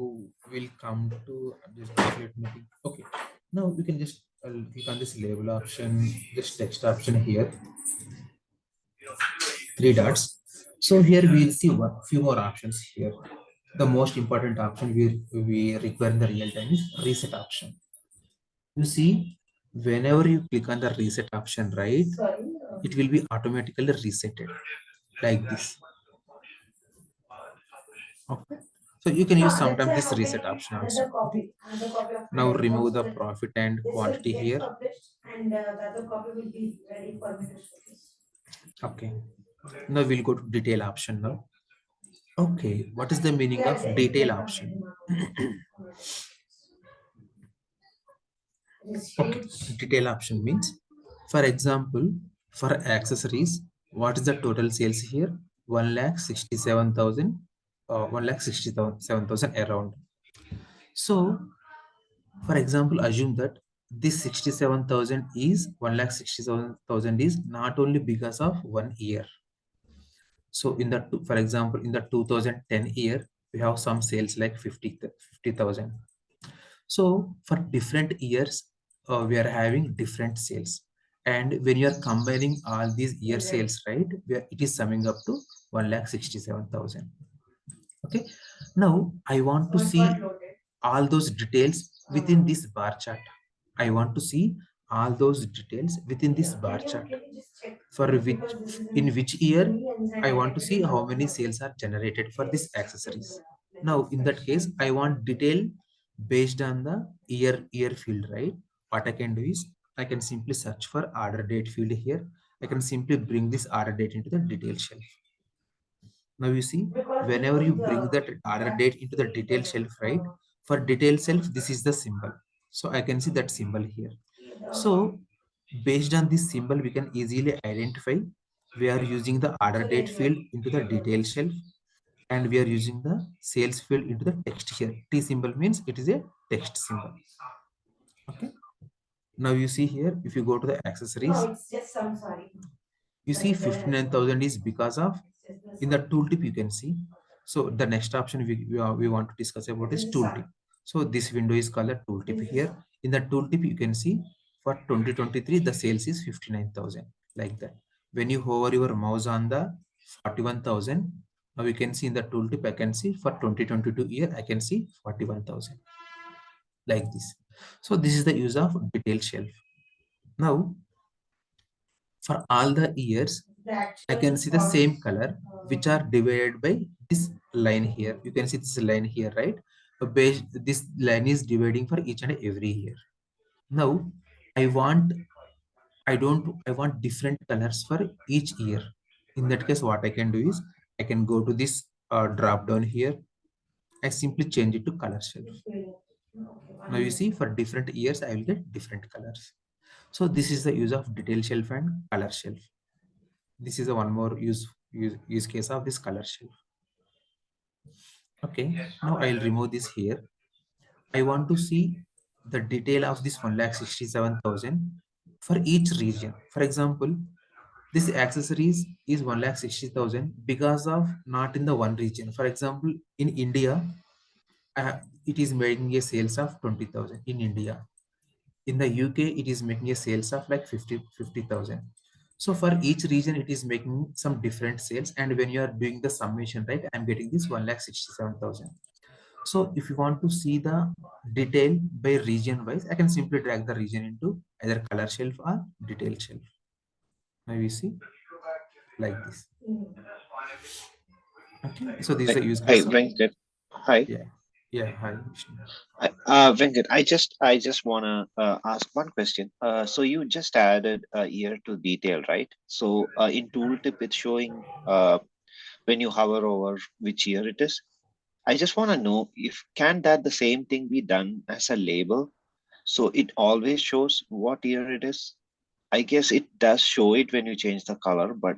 we'll come to this calculate meeting. Okay. Now we can just click on this label option, this text option here, three dots. So here we'll see one few more options here. The most important option we require in the real time is reset option. You see, whenever you click on the reset option, right, it will be automatically resetted like this. Okay. So you can use sometimes this reset option also. Okay. Now remove the profit and quantity here. Okay. Now we'll go to detail option now. Okay. What is the meaning of detail option? Okay. Detail option means, for example, for accessories, what is the total sales here? 1,67,000, 1,67,000 around. So, for example, assume that this 67,000 is 1,67,000 is not only because of 1 year. So in the, for example, in the 2010 year, we have some sales like 50,000. So for different years, we are having different sales. And when you are combining all these year sales, right, it is summing up to 1,67,000. Okay. Now I want to see all those details within this bar chart. I want to see all those details within this bar chart. For which, in which year, I want to see how many sales are generated for this accessories. Now, in that case, I want detail based on the year field, right? What I can do is I can simply search for order date field here. I can simply bring this order date into the detail shelf. Now you see, whenever you bring that order date into the detail shelf, right? For detail shelf, this is the symbol. So I can see that symbol here. So based on this symbol, we can easily identify we are using the order date field into the detail shelf, and we are using the sales field into the text here. T symbol means it is a text symbol. Okay. Now you see here, if you go to the accessories, you see 59,000 is because of in the tooltip you can see. So the next option we want to discuss about is tooltip. So this window is called a tooltip here. In the tooltip you can see for 2023 the sales is 59,000 like that. When you hover your mouse on the 41,000, now you can see in the tooltip I can see for 2022 year I can see 41,000 like this. So this is the use of detail shelf. Now for all the years, I can see the same color which are divided by this line here. You can see this line here, right? This line is dividing for each and every year. Now, I want, I want different colors for each year. In that case, what I can do is I can go to this drop down here. I simply change it to color shelf. Now you see for different years, I will get different colors. So this is the use of detail shelf and color shelf. This is a one more use case of this color shelf. Okay, now I'll remove this here. I want to see the detail of this 1,67,000 for each region. For example, this accessories is 1,60,000 because of not in the one region. For example, in India, it is making a sales of 20,000 in India. In the UK, it is making a sales of like 50,000. So for each region, it is making some different sales. And when you are doing the summation, right, I'm getting this 1,67,000. So if you want to see the detail by region wise, I can simply drag the region into either color shelf or detail shelf. Now you see like this. Okay. So this is Like, a use hi, case of, Venkat. Hi. yeah. Yeah. Hi, Vishnu. Venkat, I just wanna ask one question. So you just added a year to detail, right? So in tooltip, it's showing when you hover over which year it is. I just wanna know if can that the same thing be done as a label, so it always shows what year it is. I guess it does show it when you change the color, but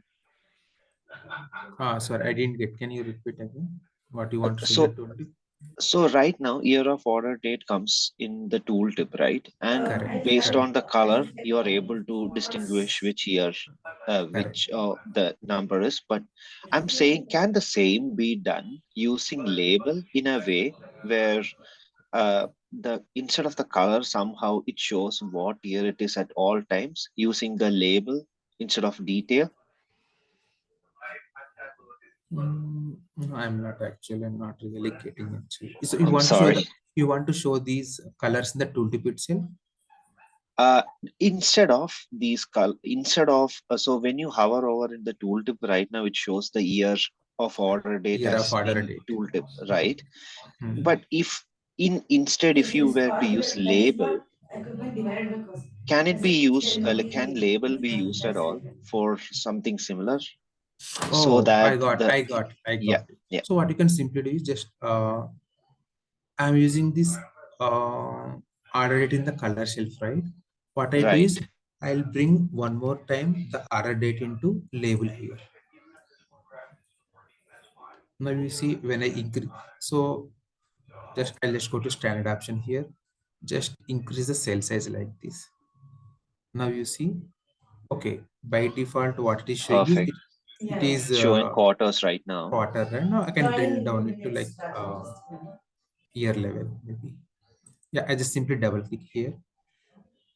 Sorry, I didn't get. Can you repeat again? What you uh, want to see in the so tooltip? So right now, year of order date comes in the tooltip, right? And Correct. based Correct. on the color, you are able to distinguish which year, Correct. which the number is. But I'm saying, can the same be done using label in a way where the instead of the color, somehow it shows what year it is at all times using the label instead of detail? No, I'm not actually. I'm not really getting actually. So you I'm want to show the sorry. you want to show these colors in the tooltip itself? uh, instead of so when you hover over in the tooltip right now, it shows the year of order date Year of as order in date. tooltip, right? Hmm. But if instead if you were to use label, can it be used, like, can label be used at all for something similar, so Oh, that the I yeah, got it. yeah, So what you can simply do is just I'm using this order date in the color shelf, right? What I do right, is I'll bring one more time the order date into label here. Now you see when I increase, so I'll just go to standard option here. Just increase the cell size like this. Now you see, okay, by default, what it is showing is perfect. it is Showing quarters right now. quarter, right? Now I can drill down it to like year level, maybe. Yeah, I just simply double click here.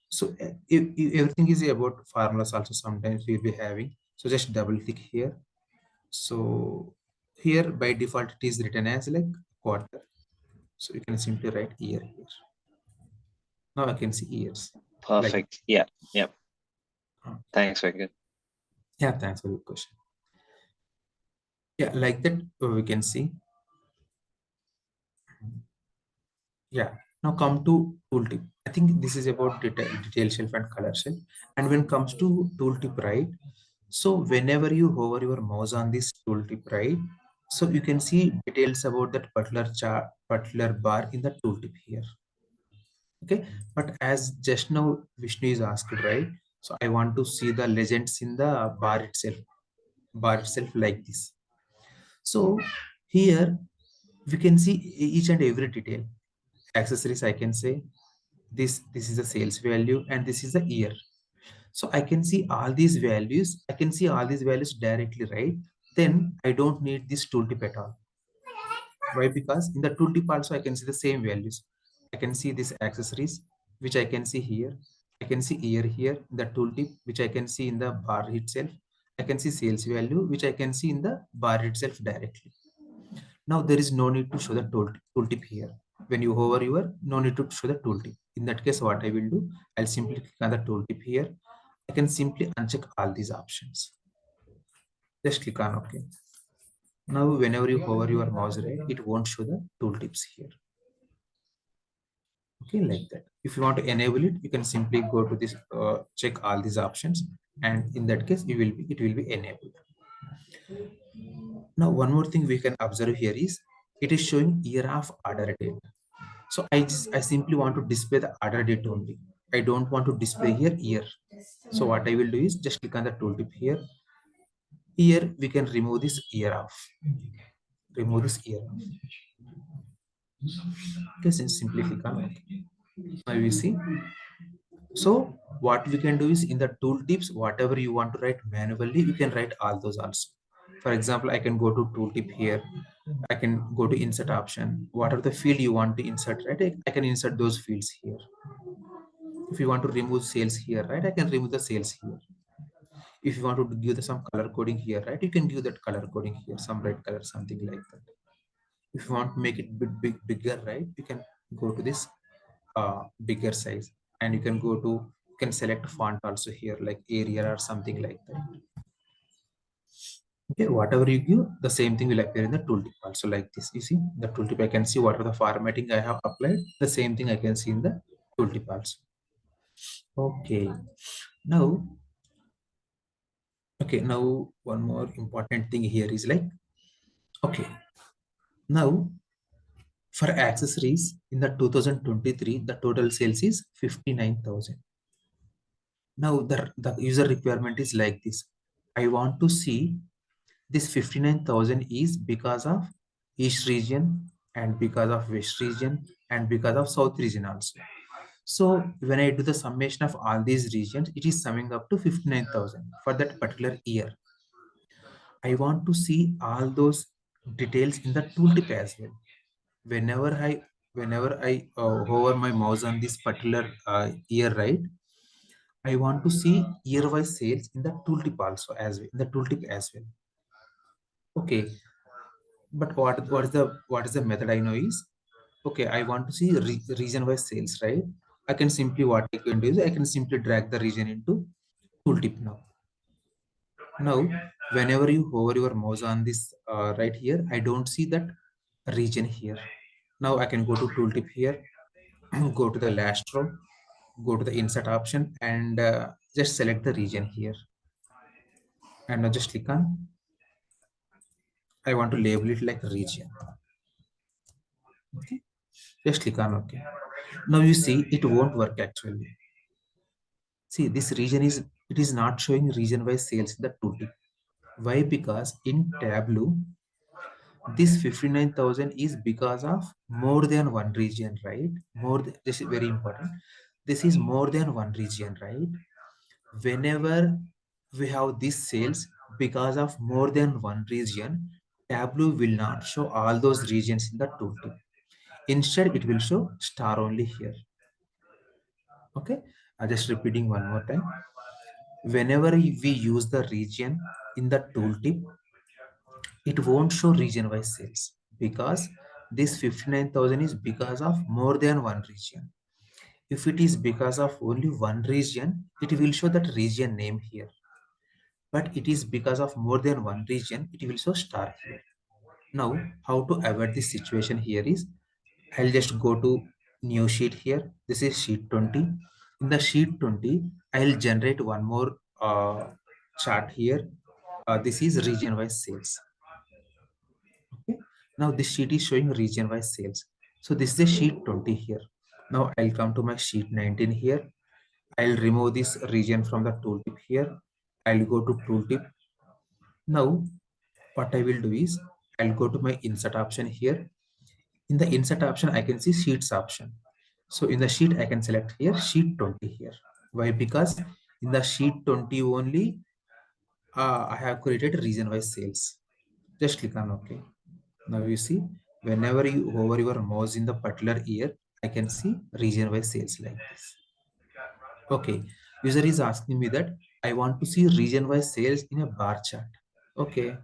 So if everything is about formulas also sometimes we'll be having. So just double click here. So here by default it is written as like quarter. So you can simply write year here. Now I can see years. Like, Perfect. Yeah, yeah. uh, Thanks, Venkat. yeah, thanks for the question. Yeah, like that we can see. Yeah. Now come to tooltip. I think this is about detail shelf and color shelf. And when it comes to tooltip, right? So whenever you hover your mouse on this tooltip, right? So you can see details about that particular chart, particular bar in the tooltip here. Okay. But as just now Vishnu is asked, right? So I want to see the legends in the bar itself. bar itself like this. So here we can see each and every detail. Accessories, I can say this is the sales value and this is the year. So I can see all these values. I can see all these values directly, right? Then I don't need this tooltip at all. Why? Because in the tooltip also I can see the same values. I can see these accessories, which I can see here. I can see year here, the tooltip, which I can see in the bar itself. I can see sales value, which I can see in the bar itself directly. Now there is no need to show the tooltip here. When you hover your, no need to show the tooltip. In that case, what I will do, I'll simply click on the tooltip here. I can simply uncheck all these options. Just click on OK. Now, whenever you hover your mouse right, it won't show the tooltips here. Okay, like that. If you want to enable it, you can simply go to this, check all these options, and in that case, it will be enabled. Now, one more thing we can observe here is it is showing year of order date. So I simply want to display the order date only. I don't want to display here year. So what I will do is just click on the tooltip here. Here we can remove this year off. Remove this year off. Okay, simply click on OK. Now you see. So what we can do is in the tooltips, whatever you want to write manually, you can write all those also. For example, I can go to tooltip here. I can go to insert option. Whatever the field you want to insert, right? I can insert those fields here. If you want to remove sales here, right? I can remove the sales here. If you want to give some color coding here, right? You can give that color coding here, some red color, something like that. If you want to make it bigger, right? You can go to this bigger size, and you can go to, you can select font also here, like Arial or something like that. Okay, whatever you give, the same thing will appear in the tooltip also, like this. You see the tooltip, I can see what are the formatting I have applied. The same thing I can see in the tooltip also. Okay, now one more important thing here is like, okay, now for accessories in the 2023, the total sales is 59,000. Now the user requirement is like this. I want to see this 59,000 is because of East region and because of West region and because of South region also. So when I do the summation of all these regions, it is summing up to 59,000 for that particular year. I want to see all those details in the tooltip as well. Whenever I hover my mouse on this particular year, right? I want to see year-wise sales in the tooltip also as well, in the tooltip as well. Okay, but what is the method I know is, okay, I want to see region-wise sales, right? I can simply, what I can do is I can simply drag the region into tooltip now. Now, whenever you hover your mouse on this right here, I don't see that region here. Now I can go to tooltip here, go to the last row, go to the insert option, and just select the region here. And now just click on, I want to label it like region. Okay. Just click on OK. Now you see it won't work actually. See, this region it is not showing region wise sales in the tooltip. Why? Because in Tableau, this 59,000 is because of more than one region, right? This is very important. This is more than one region, right? Whenever we have this sales because of more than one region, Tableau will not show all those regions in the tooltip. Instead, it will show star only here. Okay, I'm just repeating one more time. Whenever we use the region in the tooltip, it won't show region wise sales because this 59,000 is because of more than one region. If it is because of only one region, it will show that region name here. But it is because of more than one region, it will show star here. Now, how to avoid this situation here is, I'll just go to new sheet here. This is sheet 20. In the sheet 20, I'll generate one more chart here. This is region wise sales. Okay. Now this sheet is showing region wise sales. So this is the sheet 20 here. Now I'll come to my sheet 19 here. I'll remove this region from the tooltip here. I'll go to tooltip. Now, what I will do is I'll go to my insert option here. In the insert option, I can see sheets option. So in the sheet, I can select here sheet 20 here. Why? Because in the sheet 20 only, I have created region wise sales. Just click on OK. Now you see, whenever you hover your mouse in the particular year, I can see region wise sales like this. Okay, user is asking me that I want to see region wise sales in a bar chart. Okay,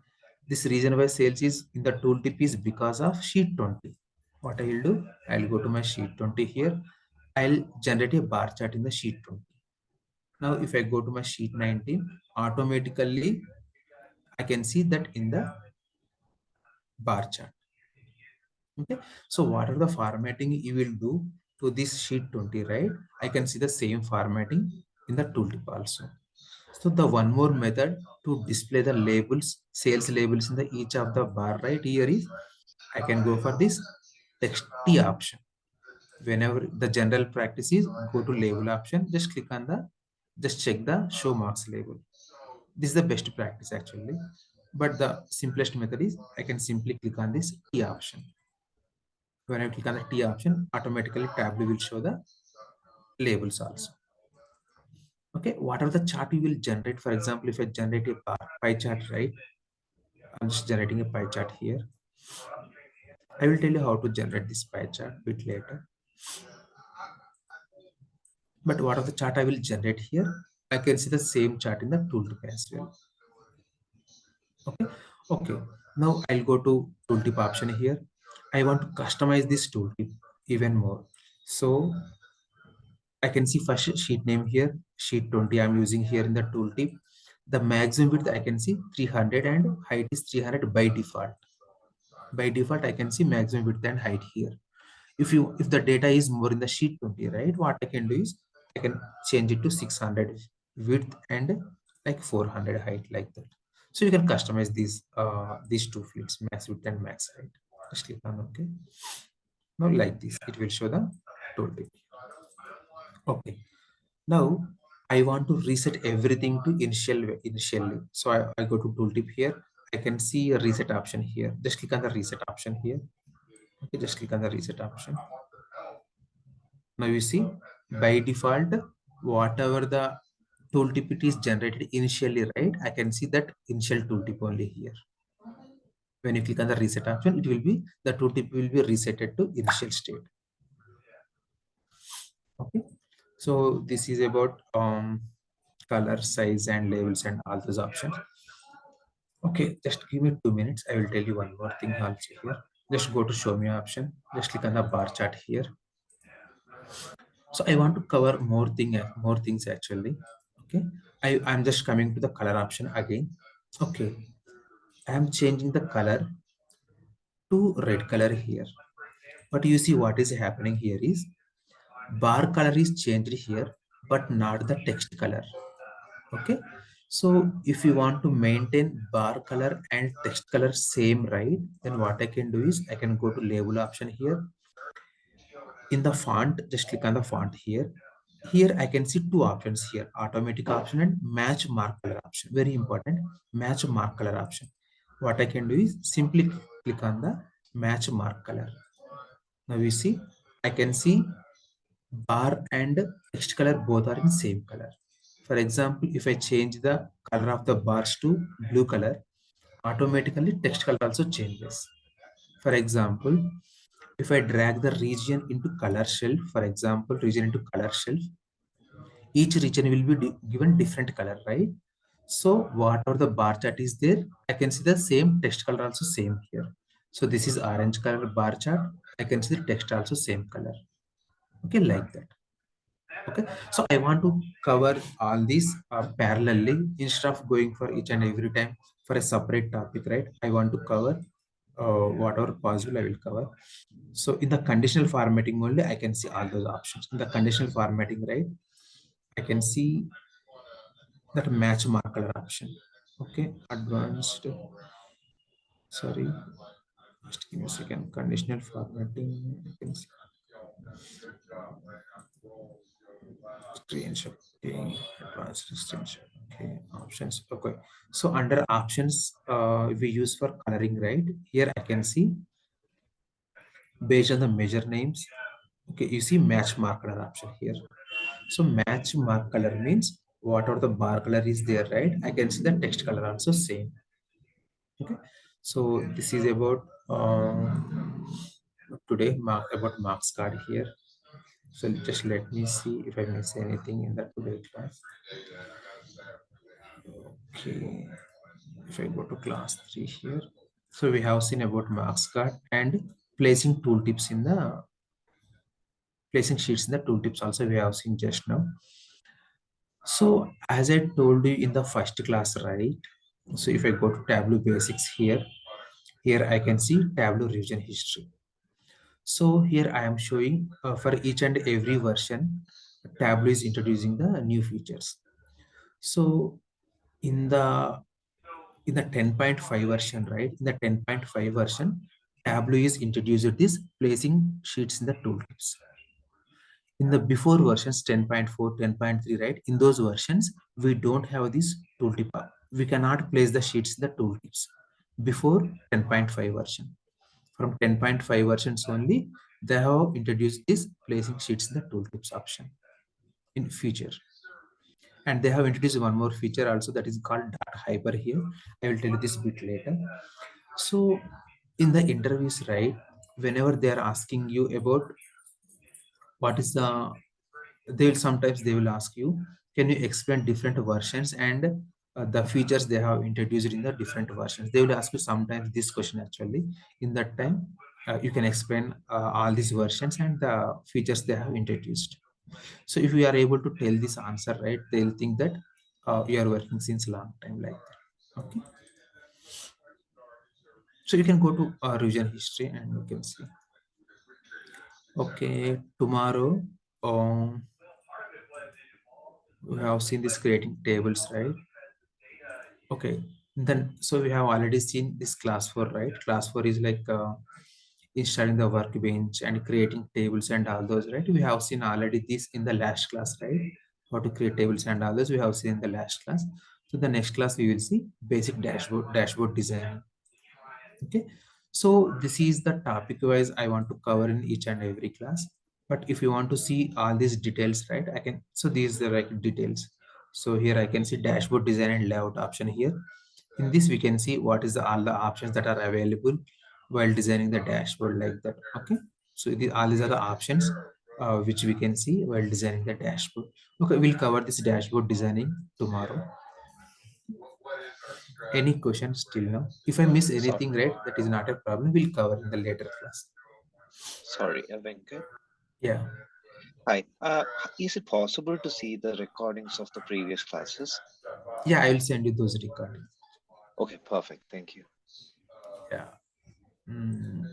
this region wise sales is in the tooltip is because of sheet 20. What I will do, I'll go to my sheet 20 here. I'll generate a bar chart in the sheet 20. Now, if I go to my sheet 19, automatically I can see that in the bar chart. Okay, so what are the formatting you will do to this sheet 20, right? I can see the same formatting in the tooltip also. So the one more method to display the labels, sales labels in the each of the bar right here is I can go for this text T option. Whenever the general practice is go to label option, just click on the, just check the show marks label. This is the best practice actually. But the simplest method is I can simply click on this T option. When I click on the T option, automatically Tableau will show the labels also. Okay, what are the chart you will generate? For example, if I generate a pie chart, right? I'm just generating a pie chart here. I will tell you how to generate this pie chart a bit later. But what are the chart I will generate here? I can see the same chart in the tooltip as well. Okay, okay. Now I'll go to tooltip option here. I want to customize this tooltip even more. So I can see first sheet name here, sheet 20 I'm using here in the tooltip. The maximum width I can see 300 and height is 300 by default. By default, I can see maximum width and height here. If the data is more in the sheet 20, right, what I can do is I can change it to 600 width and like 400 height like that. So you can customize these two fields, max width and max height. Just click on OK. Now like this, it will show the tooltip. Okay. Now I want to reset everything to initially. So I go to tooltip here. I can see a reset option here. Just click on the reset option here. Okay, just click on the reset option. Now you see by default, whatever the tooltip it is generated initially, right? I can see that initial tooltip only here. When you click on the reset option, it will be the tooltip will be resetted to initial state. Okay. So this is about color, size, and labels and all those options. Okay, just give me 2 minutes. I will tell you one more thing also here. Just go to show me option. Just click on the bar chart here. So I want to cover more things actually. Okay, I'm just coming to the color option again. Okay, I am changing the color to red color here. But you see what is happening here is bar color is changed here, but not the text color. Okay, so if you want to maintain bar color and text color same, right, then what I can do is I can go to label option here. In the font, just click on the font here. Here I can see two options here, automatic option and match mark color option. Very important, match mark color option. What I can do is simply click on the match mark color. Now you see I can see bar and text color both are in same color. For example, if I change the color of the bars to blue color, automatically text color also changes. For example, if I drag the region into color shelf, for example, region into color shelf, each region will be given different color, right? So whatever the bar chart is there, I can see the same text color also same here. So this is orange color bar chart. I can see the text also same color. Okay, like that. Okay, so I want to cover all these parallelly instead of going for each and every time for a separate topic, right? I want to cover whatever possible I will cover. So in the conditional formatting only, I can see all those options. In the conditional formatting, right, I can see that match marker option. Okay, advanced. Sorry, just give me a second. Conditional formatting. I can see screenshot. Okay, advanced screenshot. Okay, options. Okay, so under options, we use for coloring, right? Here I can see based on the measure names. Okay, you see match mark color option here. So match mark color means whatever the bar color is there, right? I can see the text color also same. Okay, so this is about today mark about marks card here. So just let me see if I miss anything in the today class. Okay, if I go to class 3 here, so we have seen about marks card and placing tooltips in the placing sheets in the tooltips also we have seen just now. So as I told you in the first class, right? So if I go to Tableau basics here, here I can see Tableau revision history. So here I am showing for each and every version, Tableau is introducing the new features. So in the in the 10.5 version, right? In the 10.5 version, Tableau is introduced this placing sheets in the tooltips. In the before versions 10.4, 10.3, right? In those versions, we don't have this tooltip. We cannot place the sheets in the tooltips before 10.5 version. From 10.5 versions only, they have introduced this placing sheets in the tooltips option in future. And they have introduced one more feature also that is called data hyper here. I will tell you this bit later. So in the interviews, right, whenever they are asking you about what is the, they will ask you, can you explain different versions and the features they have introduced in the different versions. They will ask you sometimes this question actually. In that time, you can explain all these versions and the features they have introduced. So if we are able to tell this answer, right, they'll think that you are working since long time like that. Okay, so you can go to revision history and you can see. Okay, tomorrow we have seen this creating tables, right? Okay, then so we have already seen this class 4, right? Class 4 is like installing the workbench and creating tables and all those, right? We have seen already this in the last class, right? How to create tables and all those we have seen in the last class. So the next class we will see basic dashboard design. Okay, so this is the topic wise I want to cover in each and every class. But if you want to see all these details, right, I can, so these are like details. So here I can see dashboard design and layout option here. In this we can see what is all the options that are available while designing the dashboard like that. Okay, so all these are the options which we can see while designing the dashboard. Okay, we'll cover this dashboard designing tomorrow. Any questions till now? If I miss Sorry, anything, right, that is not a problem. We'll cover in the later class. sorry, Venkat. Yeah. Hi. Is it possible to see the recordings of the previous classes? Yeah, I will send you those recordings. Okay, perfect. Thank you. Yeah. Mm.